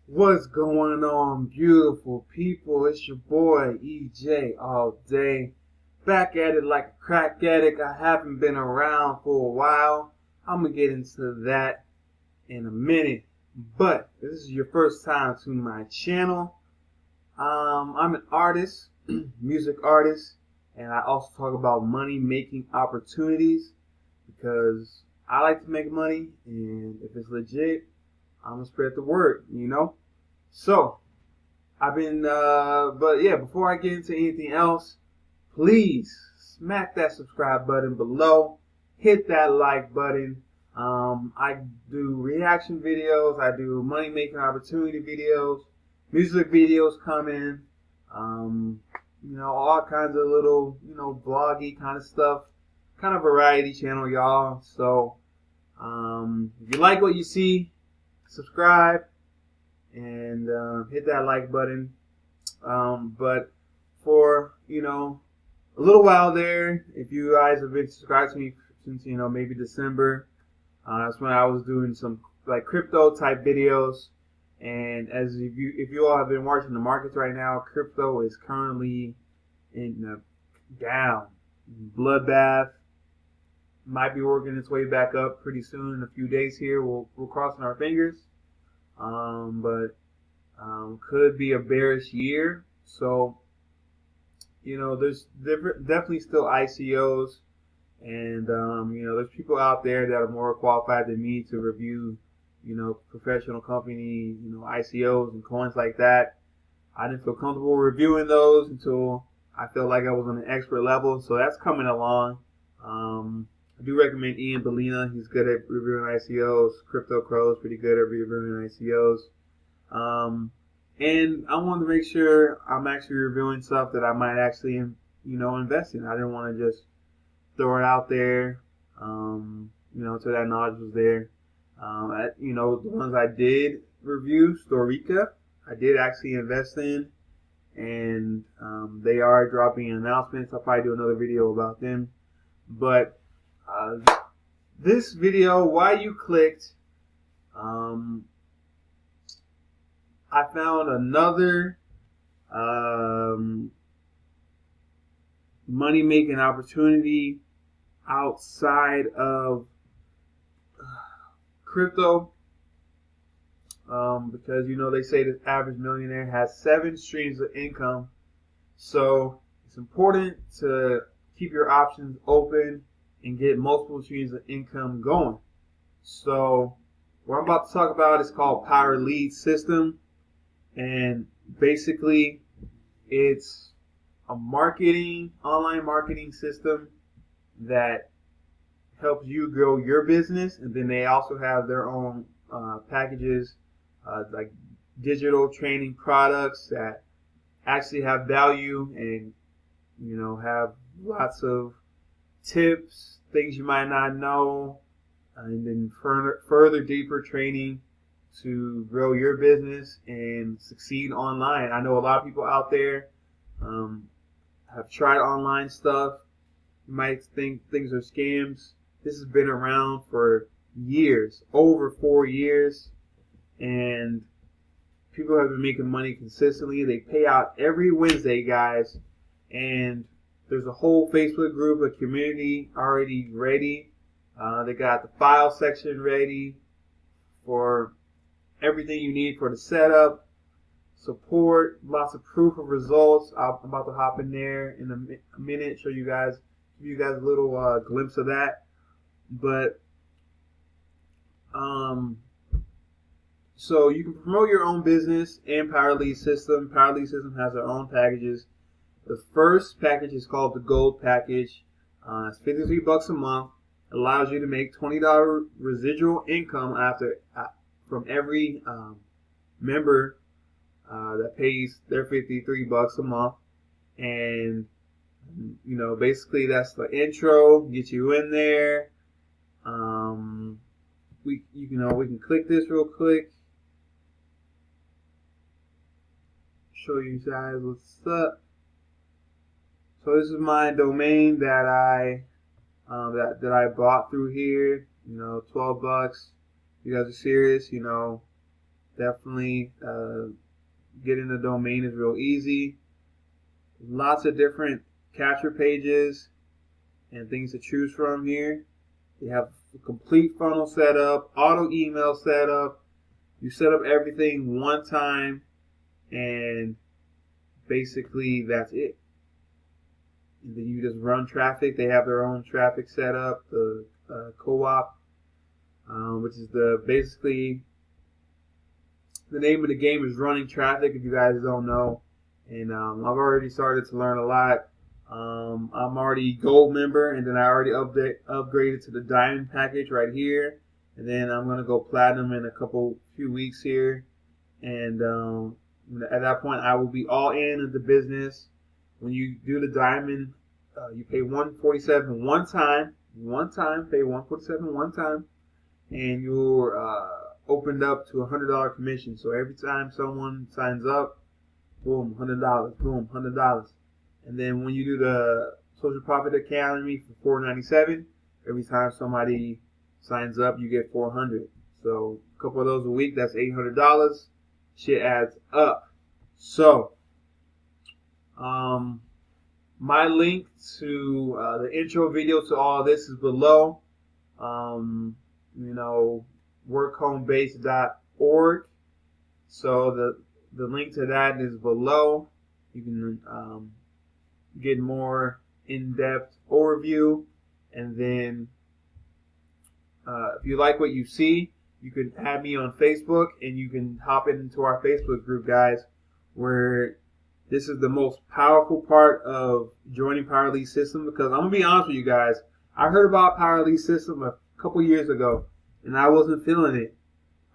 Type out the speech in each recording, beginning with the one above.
What's going on, beautiful people? It's your boy EJ all day. Back at it like a crack addict. I haven't been around for a while. I'm gonna get into that in a minute. But if this is your first time to my channel, I'm an artist, music artist, and I also talk about money making opportunities because I like to make money, and if it's legit, I'm gonna spread the word. So, but yeah, before I get into anything else, please smack that subscribe button below, hit that like button. I do reaction videos, I do money making opportunity videos, music videos coming, all kinds of little, vloggy kind of stuff, kind of variety channel, y'all. So, if you like what you see, subscribe and hit that like button. But for a little while there, if you guys have been subscribed to me since maybe December, that's when I was doing some like crypto type videos. And as if you all have been watching the markets right now, crypto is currently in a down bloodbath. Might be working its way back up pretty soon in a few days here. We're crossing our fingers. But could be a bearish year. So, there's definitely still ICOs, and there's people out there that are more qualified than me to review, professional company, ICOs and coins like that. I didn't feel comfortable reviewing those until I felt like I was on an expert level. So that's coming along. I do recommend Ian Bellina. He's good at reviewing ICOs. Crypto Crow is pretty good at reviewing ICOs. And I wanted to make sure I'm actually reviewing stuff that I might actually, invest in. I didn't want to just throw it out there, until that knowledge was there. The ones I did review, Storica, I did actually invest in, and they are dropping announcements. I'll probably do another video about them. But this video, why you clicked, I found another money making opportunity outside of crypto, because they say the average millionaire has 7 streams of income. So it's important to keep your options open and get multiple streams of income going. So what I'm about to talk about is called Power Lead System. And basically, it's a online marketing system that helps you grow your business. And then they also have their own packages, like digital training products that actually have value and, have lots of tips, things you might not know, and then further deeper training to grow your business and succeed online. I know a lot of people out there have tried online stuff. You might think things are scams. This has been around for years, over 4 years, and people have been making money consistently. They pay out every Wednesday, guys, and there's a whole Facebook group, a community already ready. They got the file section ready for everything you need for the setup, support, lots of proof of results. I'm about to hop in there in a minute, give you guys a little glimpse of that. But so you can promote your own business in Power Lead System. Power Lead System has their own packages. The first package is called the Gold Package. It's $53 a month. It allows you to make $20 residual income from every member that pays their $53 a month. And basically that's the intro, get you in there. We can click this real quick, show you guys what's up. So this is my domain that I bought through here. $12. You guys are serious, Definitely getting the domain is real easy. Lots of different capture pages and things to choose from here. They have a complete funnel set up, auto email set up. You set up everything one time, and basically that's it. And then you just run traffic. They have their own traffic set up, the co-op, which is basically the name of the game is running traffic, if you guys don't know. And I've already started to learn a lot. I'm already gold member, and then I already upgraded to the diamond package right here. And then I'm going to go platinum in a few weeks here. And at that point, I will be all in the business. When you do the diamond, you pay $147 one time. Pay $147 one time. And you're opened up to $100 commission. So every time someone signs up, boom, $100, boom, $100. And then when you do the Social Profit Academy for $497, every time somebody signs up, you get $400. So a couple of those a week, that's $800. Shit adds up. So, my link to the intro video to all this is below. Workhomebase.org. So the link to that is below. You can get more in-depth overview, and then if you like what you see, you can add me on Facebook, and you can hop into our Facebook group, guys, where this is the most powerful part of joining Power Lead System. Because I'm gonna be honest with you guys, I heard about Power Lead System a couple years ago, and I wasn't feeling it.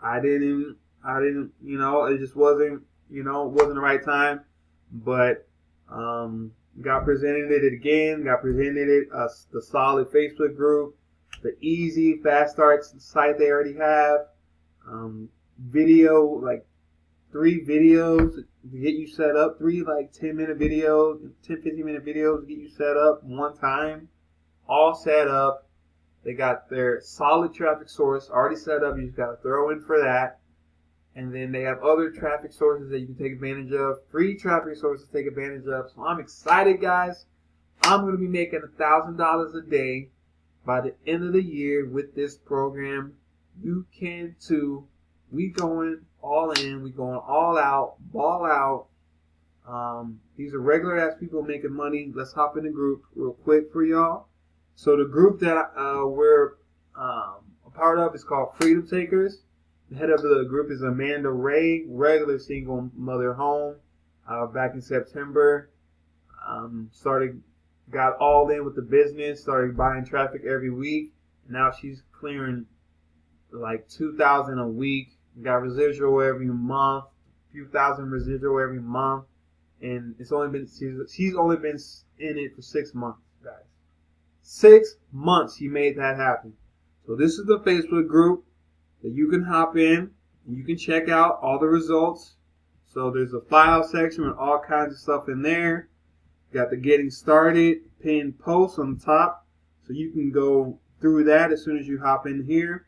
I didn't, it just wasn't, it wasn't the right time. But got presented it again, the solid Facebook group, the easy fast start site they already have, video, like 3 videos to get you set up, 3 like 10-minute videos, 15-minute videos to get you set up one time, all set up. They got their solid traffic source already set up. You just got to throw in for that. And then they have other traffic sources that you can take advantage of, free traffic sources to take advantage of. So I'm excited, guys. I'm going to be making $1,000 a day by the end of the year with this program. You can too. We going all in. We going all out, ball out. These are regular ass people making money. Let's hop in the group real quick for y'all. So the group that we're a part of is called Freedom Takers. The head of the group is Amanda Ray, regular single mother home. Back in September, got all in with the business, started buying traffic every week. Now she's clearing like $2,000 a week. Got residual every month, a few thousand residual every month, and she's only been in it for 6 months, guys. 6 months she made that happen. So this is the Facebook group that you can hop in and you can check out all the results. So there's a file section with all kinds of stuff in there. Got the getting started pinned post on the top, so you can go through that as soon as you hop in here.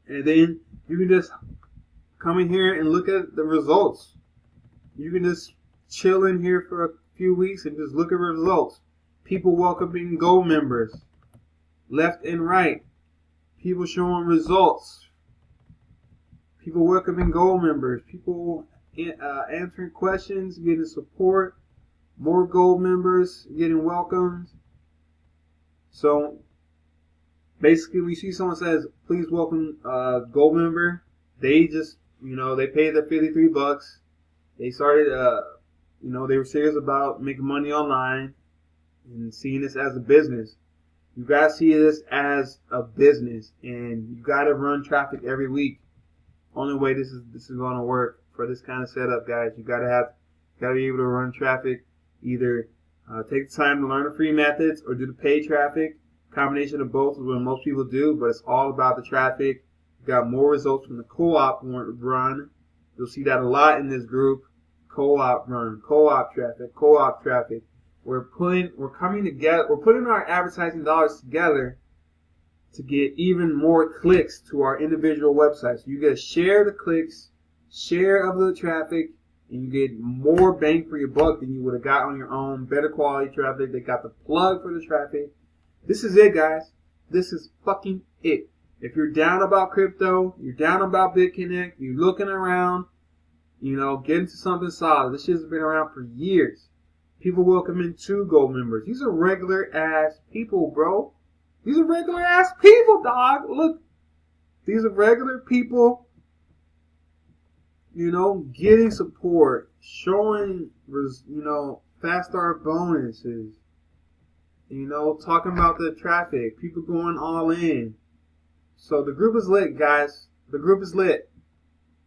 And then you can just come in here and look at the results. You can just chill in here for a few weeks and just look at results. People welcoming gold members left and right. People showing results. People welcoming gold members. People answering questions, getting support. More gold members getting welcomed. So basically, we see someone says, "Please welcome gold member." They just, they paid their $53. They started, they were serious about making money online and seeing this as a business. You gotta see this as a business, and you gotta run traffic every week. Only way this is gonna work for this kind of setup, guys. You gotta be able to run traffic. Either take the time to learn the free methods or do the paid traffic. Combination of both is what most people do, but it's all about the traffic. You got more results from the co-op run. You'll see that a lot in this group. Co-op run, co-op traffic. We're coming together. We're putting our advertising dollars together to get even more clicks to our individual websites. You get a share of the clicks, share of the traffic, and you get more bang for your buck than you would have got on your own. Better quality traffic. They got the plug for the traffic. This is it, guys. This is fucking it. If you're down about crypto, you're down about BitConnect, you're looking around, get into something solid. This shit has been around for years. People welcome in 2 gold members. These are regular ass people, bro. These are regular ass people, dog. Look, these are regular people, getting support, showing, fast start bonuses, talking about the traffic, people going all in. So the group is lit, guys. The group is lit.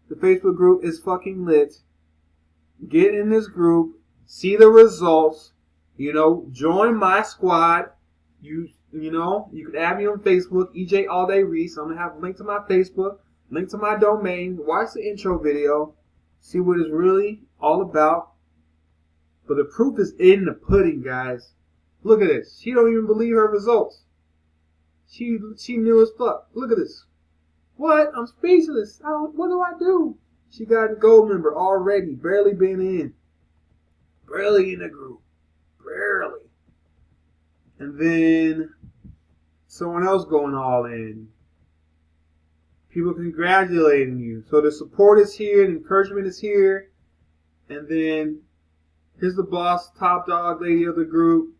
The Facebook group is fucking lit. Get in this group. See the results. Join my squad. You can add me on Facebook, EJ All Day Reese. I'm going to have a link to my Facebook, link to my domain. Watch the intro video. See what it's really all about. But the proof is in the pudding, guys. Look at this. She don't even believe her results. She knew as fuck. Look at this. What? I'm speechless. What do I do? She got a gold member already. Barely been in. Barely in the group. Barely. And then someone else going all in. People congratulating you. So the support is here. The encouragement is here. And then here's the boss, top dog lady of the group.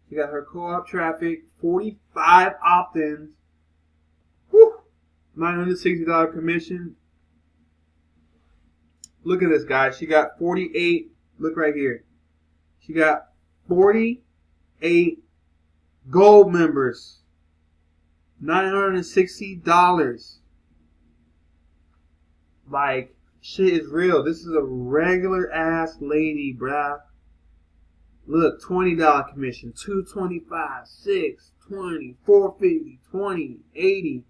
She got her co-op traffic. 45 opt-ins. Whew. $960 commission. Look at this, guys. She got 48. Look right here. She got 48 gold members. $960. Like, shit is real. This is a regular ass lady, bruh. Look, $20 commission, $225, $6, $20, $450, $20, $80.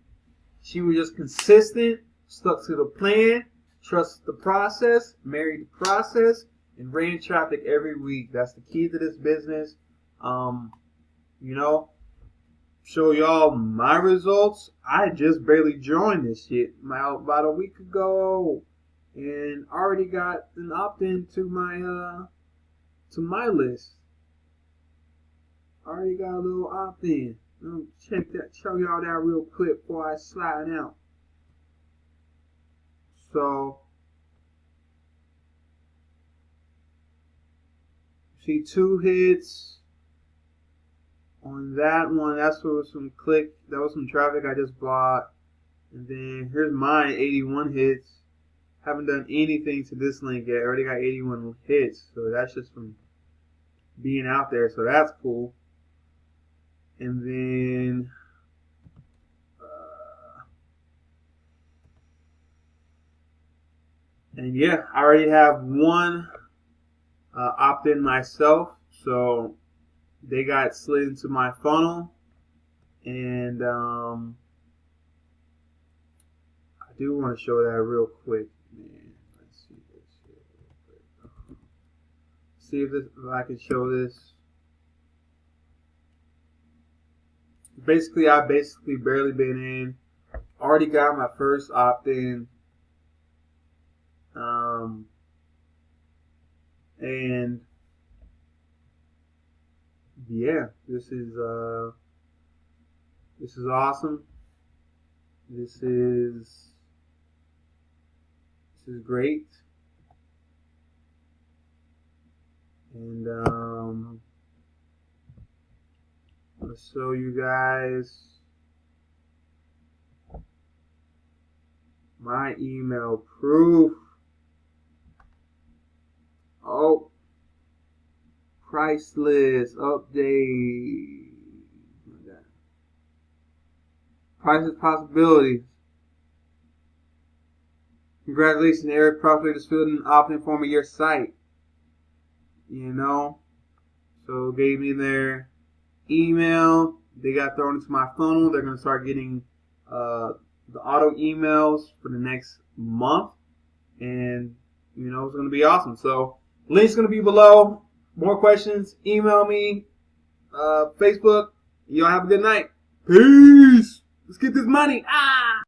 She was just consistent, stuck to the plan, trusted the process, married the process, and ran traffic every week. That's the key to this business. Show y'all my results. I just barely joined this shit about a week ago, and already got an opt-in to my list. Already got a little opt-in. Check that. Show y'all that real quick before I slide out. So, see 2 hits on that one. That's what was some click. That was some traffic I just bought. And then here's mine, 81 hits. Haven't done anything to this link yet. I already got 81 hits. So that's just from being out there. So that's cool. And then and yeah, I already have 1 opt-in myself. So they got slid into my funnel. And I do want to show that real quick. Man, let's see this here real quick. See if I can show this. I basically barely been in. Already got my first opt-in. And yeah, this is awesome. This is great. And let's show you guys my email proof. Oh, priceless update. Priceless possibilities. Congratulations, Eric. Properly just filled an opt-in form of your site. So gave me their email. They got thrown into my funnel. They're going to start getting the auto emails for the next month. And, it's going to be awesome. So, link's going to be below. More questions, email me, Facebook. Y'all have a good night. Peace. Let's get this money. Ah!